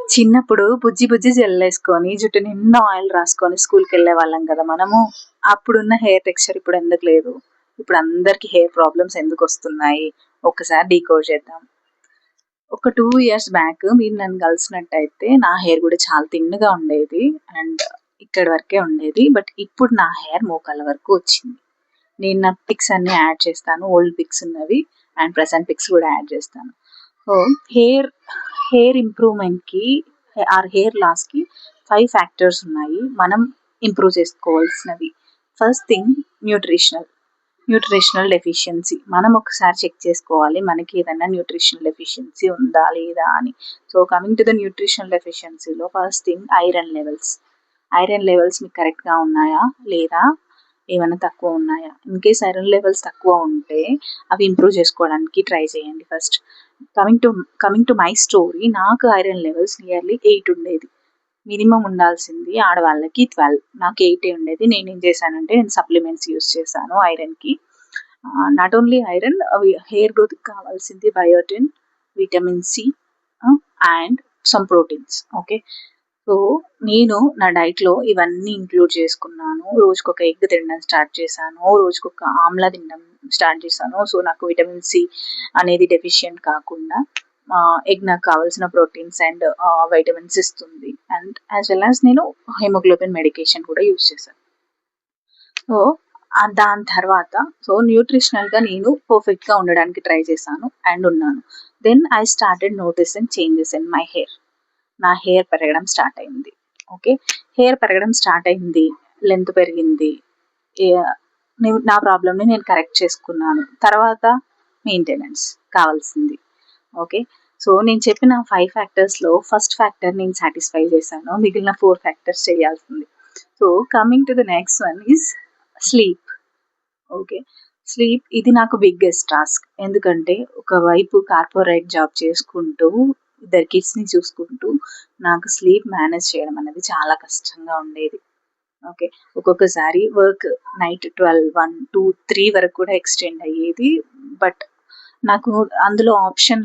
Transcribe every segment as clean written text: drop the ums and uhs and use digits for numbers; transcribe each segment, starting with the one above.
చిన్నప్పుడు బుజ్జి బుజ్జి జెల్లేసుకొని, జుట్టు నిండా ఆయిల్ రాసుకొని స్కూల్‌కెళ్ళేవాళ్ళం కదా మనము. అప్పుడున్న హెయిర్ టెక్స్చర్ ఇప్పుడు ఎందుకు లేదు? ఇప్పుడు అందరికి హెయిర్ ప్రాబ్లమ్స్ ఎందుకొస్తున్నాయి? ఒక్కసారి డీకోడ్ చేద్దాం. ఒక 2 ఇయర్స్ బ్యాక్ మీరు నన్ను కలిసినట్టయితే నా హెయిర్ గూడా చాలా థిన్‌గా ఉండేది. అండ్ ఇక్కడి వరకే ఉండేది. బట్ ఇప్పుడు నా హెయిర్ మోకాళ్ళ వరకు వచ్చింది. నేను నా పిక్స్ అన్నీ యాడ్ చేస్తాను. ఓల్డ్ పిక్స్ ఉన్నవి అండ్ ప్రెజెంట్ పిక్స్ కూడా యాడ్ చేస్తాను. సో, హెయిర్ హెయిర్ ఇంప్రూవ్‌మెంట్‌కి ఆర్ హెయిర్ లాస్‌కి 5 ఫ్యాక్టర్స్ ఉన్నాయి. మనం ఇంప్రూవ్ చేసుకోవాల్సినవి. First thing nutritional deficiency. మనం ఒకసారి చెక్ చేసుకోవాలి. మనకి ఏదైనా న్యూట్రిషనల్ డెఫిషియన్సీ ఉందా? లేదా? అని. So, coming to the nutritional డెఫిషియన్సీలో first thing iron levels. Iron levels మీకు కరెక్ట్‌గా ఉన్నాయా? లేదా? ఏమైనా తక్కువ ఉన్నాయా? ఇన్‌కేస్ ఐరన్ లెవెల్స్ తక్కువ ఉంటే అవి ఇంప్రూవ్ చేసుకోవడానికి ట్రై చేయండి first. Coming to my story, నాకు ఐరన్ లెవెల్స్ నియర్లీ 8 ఉండేది. మినిమమ్ ఉండాల్సింది ఆడవాళ్ళకి 12. నాకు 8 ఉండేది. నేనేం చేశానంటే నేను సప్లిమెంట్స్ యూజ్ చేశాను ఐరన్‌కి. నాట్ ఓన్లీ ఐరన్, అవి హెయిర్ గ్రోత్‌కి కావాల్సింది biotin, vitamin C and some proteins. Okay. So, నేను నా డైట్‌లో ఇవన్నీ ఇంక్లూడ్ చేసుకున్నాను. రోజుకొక ఎగ్ తినడం స్టార్ట్ చేశాను. రోజుకొక ఆమ్లా తినడం స్టార్ట్ చేశాను. సో, నాకు విటమిన్ సి అనేది డెఫిషియెంట్ కాకుండా ఎగ్ నాకు కావాల్సిన ప్రోటీన్స్ అండ్ వైటమిన్స్ ఇస్తుంది. అండ్ యాజ్ వెల్ యాజ్ నేను హిమోగ్లోబిన్ మెడికేషన్ కూడా యూజ్ చేశాను. సో, దాని తర్వాత న్యూట్రిషనల్‌గా నేను పర్ఫెక్ట్‌గా ఉండడానికి ట్రై చేశాను అండ్ ఉన్నాను. Then I started noticing changes in my hair. నా హెయిర్ పెరగడం స్టార్ట్ అయింది. ఓకే. హెయిర్ పెరగడం స్టార్ట్ అయింది. లెంత్ పెరిగింది. నా ప్రాబ్లమ్‌ని నేను కరెక్ట్ చేసుకున్నాను. తర్వాత మెయింటెనెన్స్ కావాల్సింది. ఓకే. సో, నేను చెప్పిన 5 ఫ్యాక్టర్స్‌లో ఫస్ట్ ఫ్యాక్టర్ నేను సాటిస్ఫై చేశాను. మిగిలిన 4 ఫ్యాక్టర్స్ చేయాల్సింది. So, coming to the next one is sleep. Okay. Sleep ఇది నాకు బిగ్గెస్ట్ టాస్క్. ఎందుకంటే ఒకవైపు కార్పొరేట్ జాబ్ చేసుకుంటూ, ఇద్దరు కిడ్స్‌ని చూసుకుంటూ నాకు స్లీప్ మేనేజ్ చేయడం అనేది చాలా కష్టంగా ఉండేది. ఓకే. ఒక్కొక్కసారి వర్క్ నైట్ 12, 1, 2, 3 వరకు కూడా ఎక్స్‌టెండ్ అయ్యేది. బట్ నాకు అందులో ఆప్షన్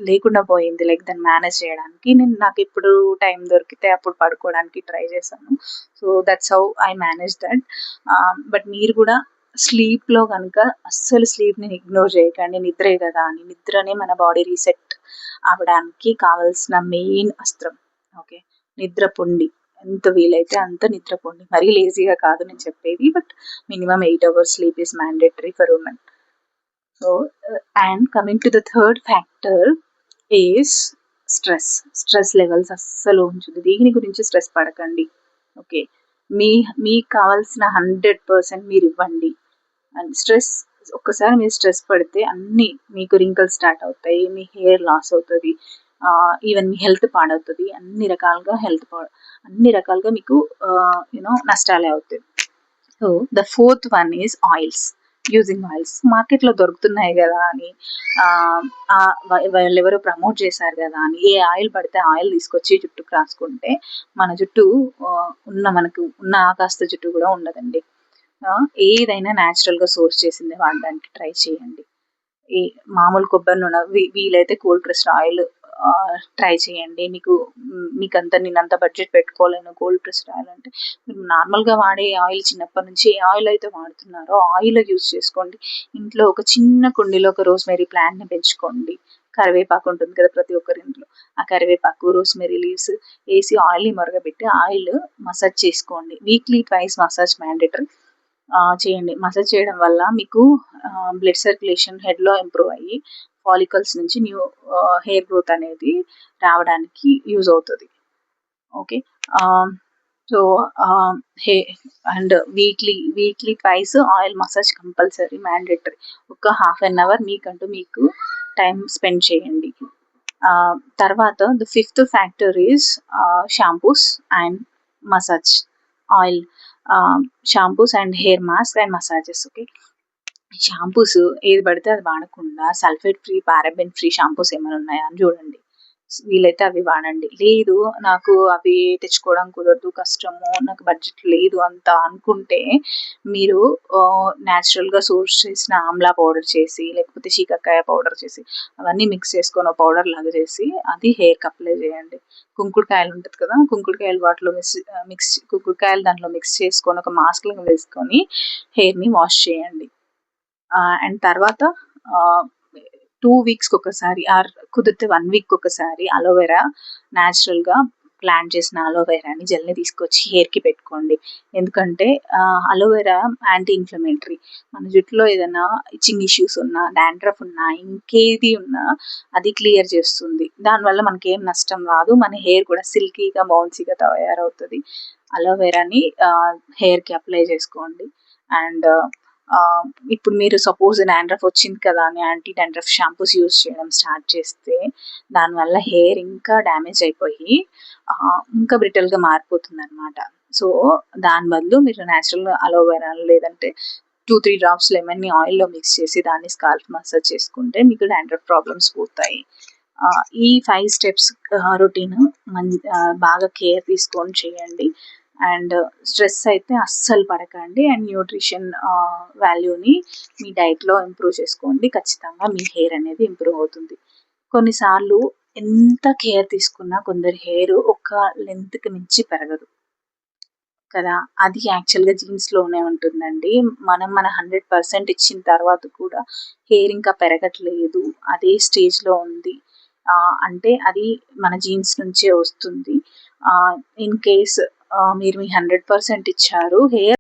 లేకుండా పోయింది. లైక్ దాన్ని మేనేజ్ చేయడానికి. నాకెప్పుడు టైం దొరికితే అప్పుడు పడుకోవడానికి ట్రై చేశాను. So, that's how I manage that. But మీరు కూడా స్లీప్‌లో గనుక అస్సలు స్లీప్‌ని ఇగ్నోర్ చేయకండి. నిద్రే కదా అని. నిద్రనే మన బాడీ రీసెట్ అవ్వడానికి కావాల్సిన మెయిన్ అస్త్రం. ఓకే. నిద్రపోండి. ఎంత వీలైతే అంత నిద్రపోండి. మరీ లేజీగా కాదు నేను చెప్పేది. But minimum 8 hours sleep is mandatory for women. So, and coming to the third factor is stress. Stress levels అస్సలు ఉంచొద్దు. దేని గురించి స్ట్రెస్ పడకండి. ఓకే. మీకు కావాల్సిన 100% మీరు ఇవ్వండి. అండ్ ఒక్కసారి మీరు స్ట్రెస్ పడితే అన్నీ మీకు రింకిల్స్ స్టార్ట్ అవుతాయి. మీ హెయిర్ లాస్ అవుతది. ఈవెన్ మీ హెల్త్ పాడవుతది. అన్ని రకాలుగా మీకు నష్టాలే అవుతాయి. So, the fourth one is oils. Using oils. మార్కెట్‌లో దొరుకుతున్నాయి గదా అని వాళ్ళెవరో ప్రమోట్ చేశారు గదా అని ఏ ఆయిల్ పడితే ఆ ఆయిల్ తీసుకొచ్చి జుట్టుకి రాసుకుంటే మన జుట్టు మనకు ఉన్న కాస్త జుట్టు కూడా ఉండదండి. ఏదైనా న్యాచురల్‌గా సోర్స్ చేసిందే వాడడానికి ట్రై చేయండి. ఈ మామూలు కొబ్బరి నూనె వీలైతే కోల్డ్ ప్రెస్డ్ ఆయిల్ ట్రై చేయండి. మీకంత నేనంత బడ్జెట్ పెట్టుకోలేను కోల్డ్ ప్రెస్డ్ ఆయిల్ అంటే, మీరు నార్మల్‌గా వాడే ఆయిల్ చిన్నప్పటి నుంచి ఏ ఆయిల్ అయితే వాడుతున్నారో ఆయిల్ యూజ్ చేసుకోండి. ఇంట్లో ఒక చిన్న కుండీలో ఒక రోస్‌మెరీ ప్లాంట్‌ని పెంచుకోండి. కరివేపాకు ఉంటుంది కదా ప్రతి ఒక్కరి ఇంట్లో. ఆ కరివేపాకు, రోస్‌మెరీ లీవ్స్ ఏసి ఆయిల్‌ని మరగబెట్టి ఆయిల్ మసాజ్ చేసుకోండి. Weekly twice massage mandatory. చేయండి. మసాజ్ చేయడం వల్ల మీకు బ్లడ్ సర్క్యులేషన్ హెడ్‌లో ఇంప్రూవ్ అయ్యి ఫాలికల్స్ నుంచి న్యూ హెయిర్ గ్రోత్ అనేది రావడానికి యూజ్ అవుతది. Okay. So, and weekly twice oil massage compulsory mandatory. ఒక హాఫ్ అన్ అవర్ మీకంటూ మీకు టైం స్పెండ్ చేయండి. తర్వాత the fifth factor is shampoos and massage oil. Shampoos and hair mask and massages. Okay. Shampoos ఏది పడితే అది వాడకుండా sulphate free, paraben free shampoos ఏమైనా ఉన్నాయా అని చూడండి. వీలైతే అవి వాడండి. లేదు నాకు అవి తెచ్చుకోవడం కుదరదు, కష్టము, నాకు బడ్జెట్ లేదు అంత అనుకుంటే మీరు న్యాచురల్‌గా సోర్స్ చేసిన ఆమ్లా పౌడర్ చేసి, లేకపోతే శీకాకాయ పౌడర్ చేసి, అవన్నీ మిక్స్ చేసుకొని ఒక పౌడర్ లాగా చేసి అది హెయిర్‌కి అప్లై చేయండి. కుంకుడుకాయలు ఉంటది కదా! కుంకుడుకాయలు వాటిలో కుంకుడుకాయలు దాంట్లో మిక్స్ చేసుకొని ఒక మాస్క్ లాగా వేసుకొని హెయిర్‌ని వాష్ చేయండి. అండ్ తర్వాత ఆహ్, 2 వీక్స్‌కి ఒకసారి ఆర్ కుదిరితే 1 వీక్‌కి ఒకసారి అలోవెరా న్యాచురల్‌గా ప్లాంట్ చేసిన అలోవెరాని జెల్‌ని తీసుకొచ్చి హెయిర్‌కి పెట్టుకోండి. ఎందుకంటే అలోవెరా యాంటీ ఇన్‌ఫ్లమేటరీ. మన జుట్టులో ఏదైనా ఇచ్చింగ్ ఇష్యూస్ ఉన్నా, డాండ్రఫ్ ఉన్నా, ఇంకేది ఉన్నా అది క్లియర్ చేస్తుంది. దానివల్ల మనకేం నష్టం రాదు. మన హెయిర్ కూడా సిల్కీగా, బౌన్సీగా తయారవుతది. అలోవెరాని హెయిర్‌కి అప్లై చేసుకోండి. అండ్ ఇప్పుడు మీరు సపోజ్ డాండ్రఫ్ వచ్చింది కదా అని యాంటీ డాండ్రఫ్ షాంపూస్ యూజ్ చేయడం స్టార్ట్ చేస్తే దానివల్ల హెయిర్ ఇంకా డ్యామేజ్ అయిపోయి ఇంకా బ్రిటిల్‌గా మారిపోతుందనమాట. సో, దాని బదులు మీరు న్యాచురల్ అలోవెరా లేదంటే 2, 3 డ్రాప్స్ లెమన్‌ని ఆయిల్‌లో మిక్స్ చేసి దాన్ని స్కాల్ప్ మసాజ్ చేసుకుంటే మీకు డాండ్రఫ్ ప్రాబ్లమ్స్ పోతాయి. ఈ 5 స్టెప్స్ రొటీన్ బాగా కేర్ తీసుకొని చేయండి. అండ్ స్ట్రెస్ అయితే అస్సలు పడకండి. అండ్ న్యూట్రిషన్ వాల్యూని మీ డైట్‌లో ఇంప్రూవ్ చేసుకోండి. ఖచ్చితంగా మీ హెయిర్ అనేది ఇంప్రూవ్ అవుతుంది. కొన్నిసార్లు ఎంత కేర్ తీసుకున్నా కొందరి హెయిర్ ఒక లెంగ్త్‌కి మించి పెరగదు కదా! అది యాక్చువల్‌గా జీన్స్‌లోనే ఉంటుందండి. మనం మన 100% ఇచ్చిన తర్వాత కూడా హెయిర్ ఇంకా పెరగట్లేదు, అదే స్టేజ్‌లో ఉంది. అంటే అది మన జీన్స్ నుంచే వస్తుంది. ఇన్ కేస్ మీరు మీ 100% ఇచ్చారు, హెయిర్